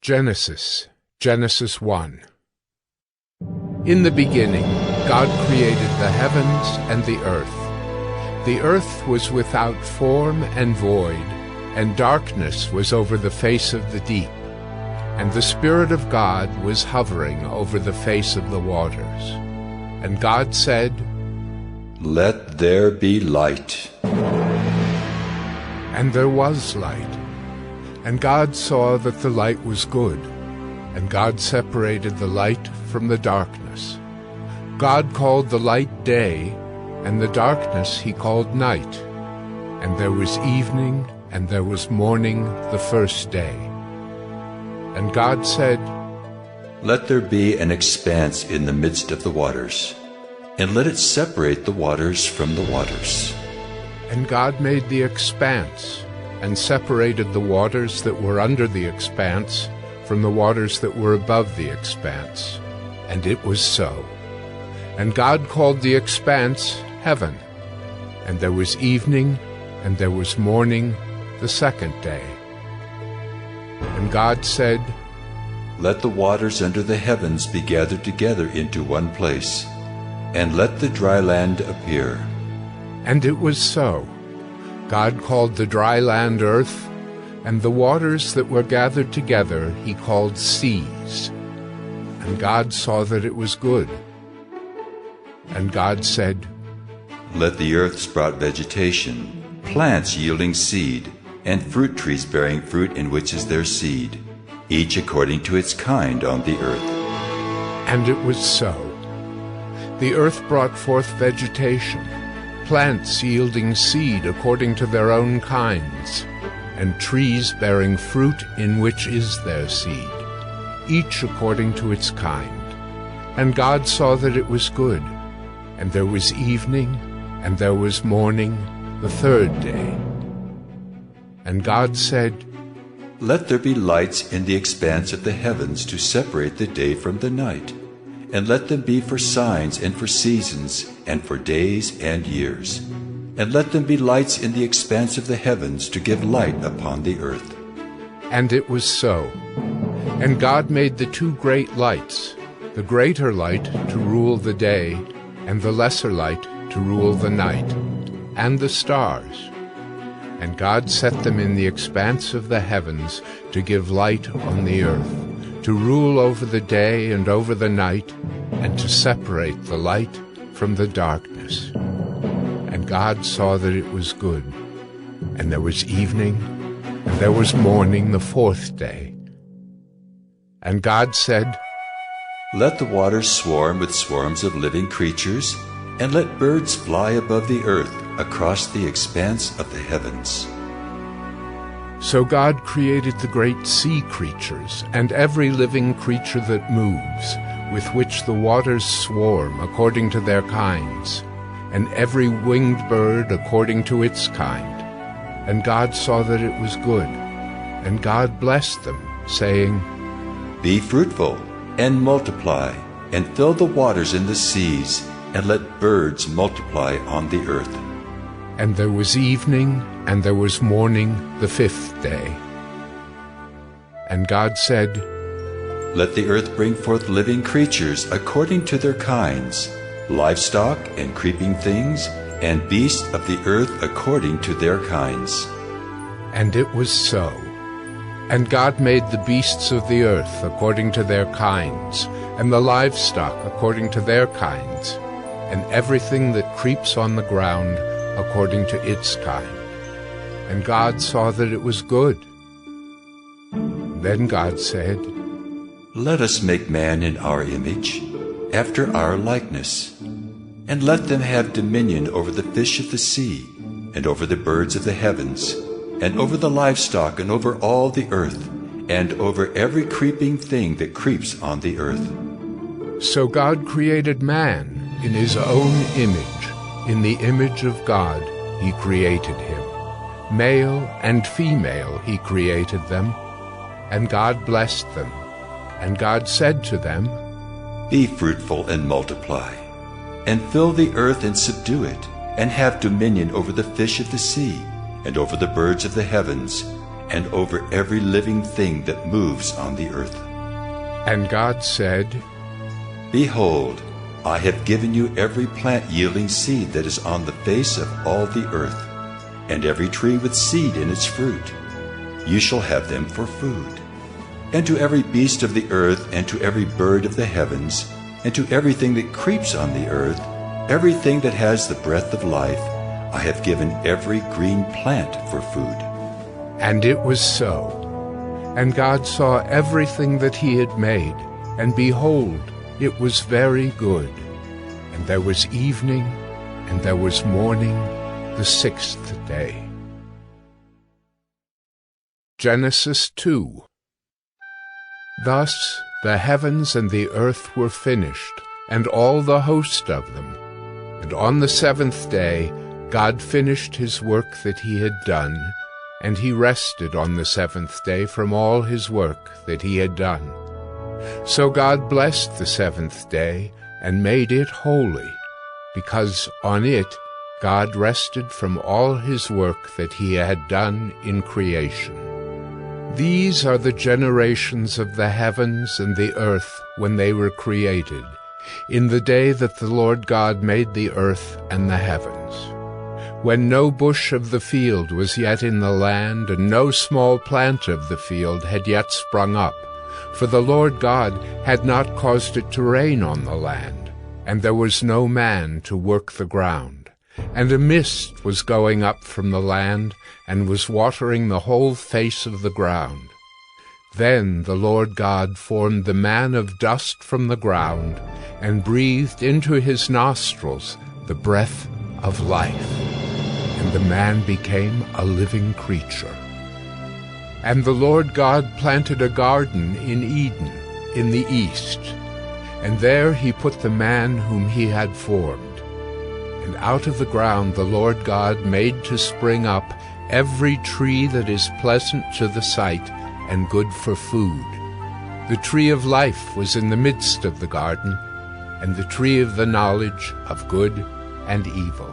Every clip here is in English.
Genesis 1. In the beginning, God created the heavens and the earth. The earth was without form and void, and darkness was over the face of the deep. And the Spirit of God was hovering over the face of the waters. And God said, "Let there be light." And there was light. And God saw that the light was good. And God separated the light from the darkness. God called the light day, and the darkness he called night. And there was evening, and there was morning the first day. And God said, "Let there be an expanse in the midst of the waters, and let it separate the waters from the waters." And God made the expanse, and separated the waters that were under the expanse from the waters that were above the expanse. And it was so. And God called the expanse heaven. And there was evening, and there was morning the second day. And God said, "Let the waters under the heavens be gathered together into one place, and let the dry land appear." And it was so. God called the dry land earth, and the waters that were gathered together he called seas. And God saw that it was good. And God said, "Let the earth sprout vegetation, plants yielding seed, and fruit trees bearing fruit in which is their seed, each according to its kind on the earth." And it was so. The earth brought forth vegetation, plants yielding seed according to their own kinds, and trees bearing fruit in which is their seed, each according to its kind. And God saw that it was good. And there was evening, and there was morning the third day. And God said, "Let there be lights in the expanse of the heavens to separate the day from the night, and let them be for signs and for seasons and for days and years. And let them be lights in the expanse of the heavens to give light upon the earth." And it was so. And God made the two great lights, the greater light to rule the day, and the lesser light to rule the night, and the stars. And God set them in the expanse of the heavens to give light on the earth, to rule over the day and over the night, and to separate the light from the darkness. And God saw that it was good. And there was evening, and there was morning the fourth day. And God said, "Let the waters swarm with swarms of living creatures, and let birds fly above the earth across the expanse of the heavens." So God created the great sea creatures, and every living creature that moves, with which the waters swarm according to their kinds, and every winged bird according to its kind. And God saw that it was good. And God blessed them, saying, "Be fruitful, and multiply, and fill the waters in the seas, and let birds multiply on the earth." And there was evening, and there was morning the fifth day. And God said, "Let the earth bring forth living creatures according to their kinds, livestock and creeping things, and beasts of the earth according to their kinds." And it was so. And God made the beasts of the earth according to their kinds, and the livestock according to their kinds, and everything that creeps on the ground according to its kind. And God saw that it was good. Then God said, "Let us make man in our image, after our likeness, and let them have dominion over the fish of the sea, and over the birds of the heavens, and over the livestock, and over all the earth, and over every creeping thing that creeps on the earth." So God created man in his own image. In the image of God he created him. Male and female he created them. And God blessed them. And God said to them, "Be fruitful and multiply, and fill the earth and subdue it, and have dominion over the fish of the sea, and over the birds of the heavens, and over every living thing that moves on the earth. And God said, Behold, I have given you every plant yielding seed that is on the face of all the earth, and every tree with seed in its fruit. You shall have them for food. And to every beast of the earth, and to every bird of the heavens, and to everything that creeps on the earth, everything that has the breath of life, I have given every green plant for food. And it was so. And God saw everything that he had made, and behold, it was very good. And there was evening, and there was morning, the sixth day. Genesis 2. Thus the heavens and the earth were finished, and all the host of them. And on the seventh day God finished his work that he had done, and he rested on the seventh day from all his work that he had done. So God blessed the seventh day, and made it holy, because on it God rested from all his work that he had done in creation. These are the generations of the heavens and the earth when they were created, in the day that the Lord God made the earth and the heavens. When no bush of the field was yet in the land, and no small plant of the field had yet sprung up, for the Lord God had not caused it to rain on the land, and there was no man to work the ground. And a mist was going up from the land, and was watering the whole face of the ground. Then the Lord God formed the man of dust from the ground, and breathed into his nostrils the breath of life. And the man became a living creature. And the Lord God planted a garden in Eden, in the east, and there he put the man whom he had formed. And out of the ground the Lord God made to spring up every tree that is pleasant to the sight and good for food. The tree of life was in the midst of the garden, and the tree of the knowledge of good and evil.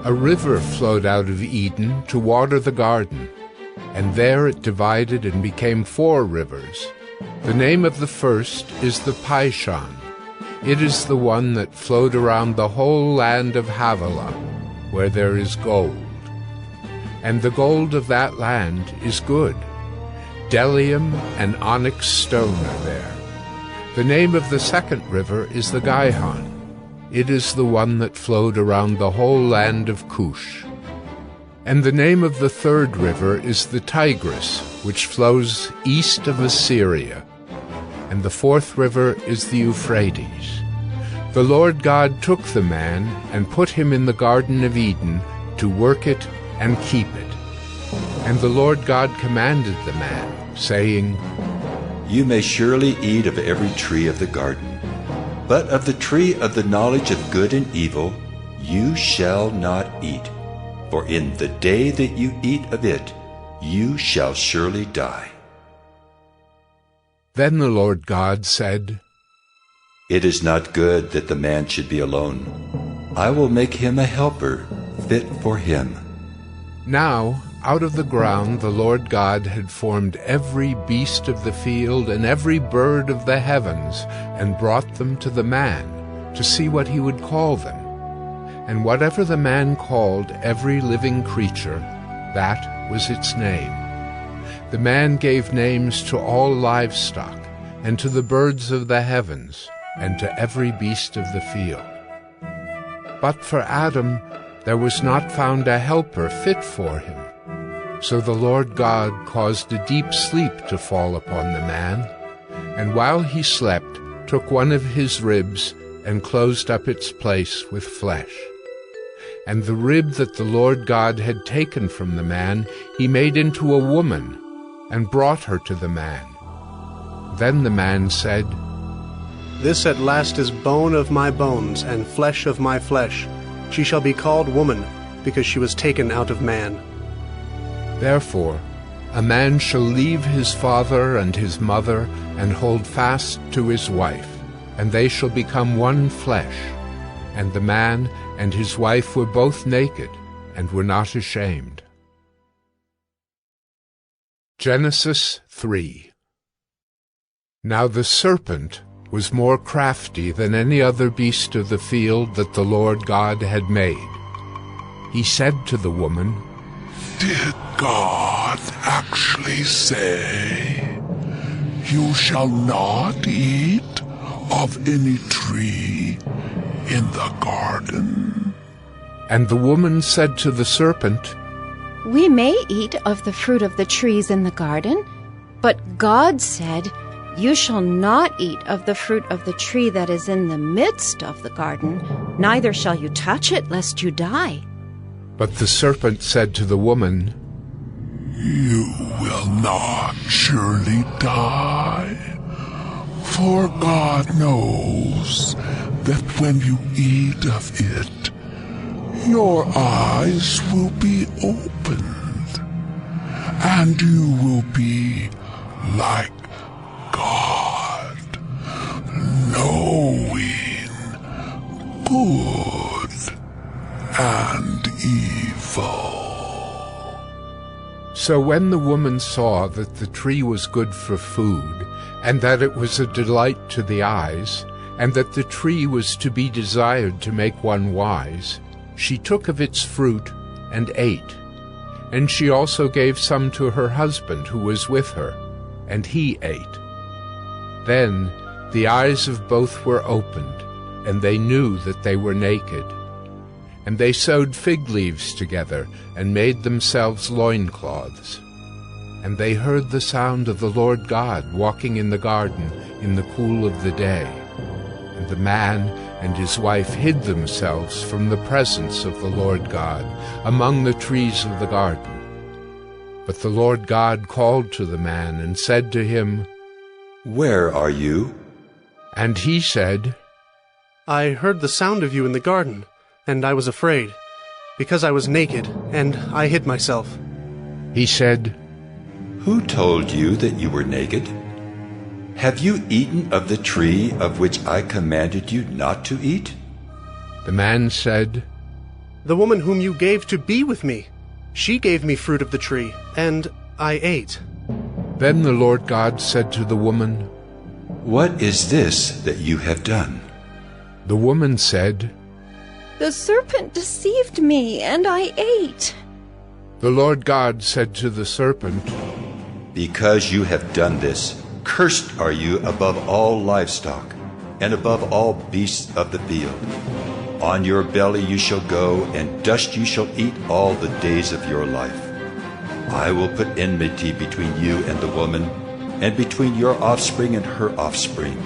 A river flowed out of Eden to water the garden, and there it divided and became 4 rivers. The name of the first is the Pishon. It is the one that flowed around the whole land of Havilah, where there is gold. And the gold of that land is good. Bdellium and onyx stone are there. The name of the second river is the Gihon. It is the one that flowed around the whole land of Cush. And the name of the third river is the Tigris, which flows east of Assyria. And the fourth river is the Euphrates. The Lord God took the man and put him in the Garden of Eden to work it and keep it. And the Lord God commanded the man, saying, You may surely eat of every tree of the garden, but of the tree of the knowledge of good and evil you shall not eat. For in the day that you eat of it, you shall surely die. Then the Lord God said, It is not good that the man should be alone. I will make him a helper fit for him. Now out of the ground the Lord God had formed every beast of the field and every bird of the heavens, and brought them to the man, to see what he would call them. And whatever the man called every living creature, that was its name. The man gave names to all livestock, and to the birds of the heavens, and to every beast of the field. But for Adam there was not found a helper fit for him. So the Lord God caused a deep sleep to fall upon the man, and while he slept took one of his ribs and closed up its place with flesh. And the rib that the Lord God had taken from the man he made into a woman, and brought her to the man. Then the man said, This at last is bone of my bones, and flesh of my flesh. She shall be called woman, because she was taken out of man. Therefore a man shall leave his father and his mother, and hold fast to his wife, and they shall become one flesh. And the man and his wife were both naked, and were not ashamed. Genesis 3. Now the serpent was more crafty than any other beast of the field that the Lord God had made. He said to the woman, Did God actually say, "You shall not eat of any tree in the garden"? And the woman said to the serpent, We may eat of the fruit of the trees in the garden, but God said, You shall not eat of the fruit of the tree that is in the midst of the garden, neither shall you touch it, lest you die. But the serpent said to the woman, You will not surely die, for God knows that when you eat of it, your eyes will be opened, and you will be like God, knowing good and evil. So when the woman saw that the tree was good for food, and that it was a delight to the eyes, and that the tree was to be desired to make one wise, she took of its fruit and ate. And she also gave some to her husband who was with her, and he ate. Then the eyes of both were opened, and they knew that they were naked. And they sewed fig leaves together, and made themselves loincloths. And they heard the sound of the Lord God walking in the garden in the cool of the day. And the man and his wife hid themselves from the presence of the Lord God among the trees of the garden. But the Lord God called to the man and said to him, Where are you? And he said, I heard the sound of you in the garden, and I was afraid, because I was naked, and I hid myself. He said, Who told you that you were naked? Have you eaten of the tree of which I commanded you not to eat? The man said, The woman whom you gave to be with me, she gave me fruit of the tree, and I ate. Then the Lord God said to the woman, What is this that you have done? The woman said, The serpent deceived me, and I ate. The Lord God said to the serpent, Because you have done this, cursed are you above all livestock, and above all beasts of the field. On your belly you shall go, and dust you shall eat all the days of your life. I will put enmity between you and the woman, and between your offspring and her offspring.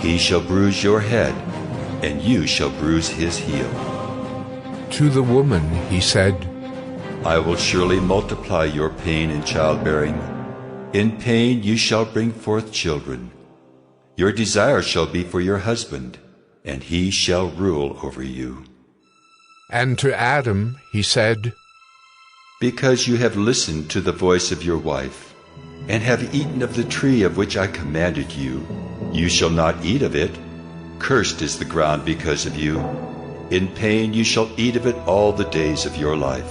He shall bruise your head, and you shall bruise his heel. To the woman he said, I will surely multiply your pain in childbearing. In pain you shall bring forth children. Your desire shall be for your husband, and he shall rule over you. And to Adam he said, Because you have listened to the voice of your wife, and have eaten of the tree of which I commanded you, you shall not eat of it. Cursed is the ground because of you. In pain you shall eat of it all the days of your life.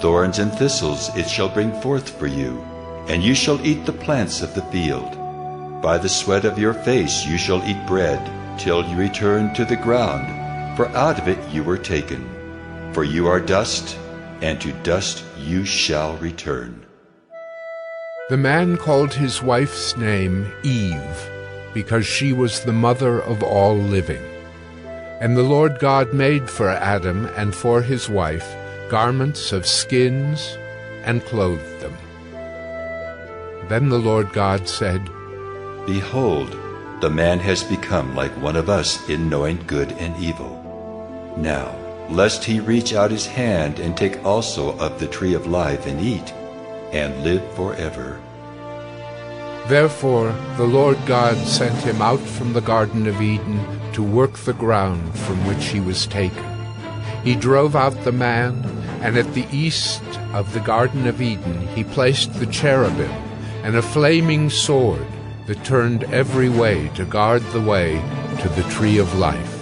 Thorns and thistles it shall bring forth for you, and you shall eat the plants of the field. By the sweat of your face you shall eat bread, till you return to the ground, for out of it you were taken. For you are dust, and to dust you shall return. The man called his wife's name Eve, because she was the mother of all living. And the Lord God made for Adam and for his wife garments of skins and clothed them. Then the Lord God said, Behold, the man has become like one of us in knowing good and evil. Now, lest he reach out his hand and take also of the tree of life and eat, and live forever. Therefore the Lord God sent him out from the Garden of Eden to work the ground from which he was taken. He drove out the man, and at the east of the Garden of Eden he placed the cherubim and a flaming sword that turned every way to guard the way to the tree of life.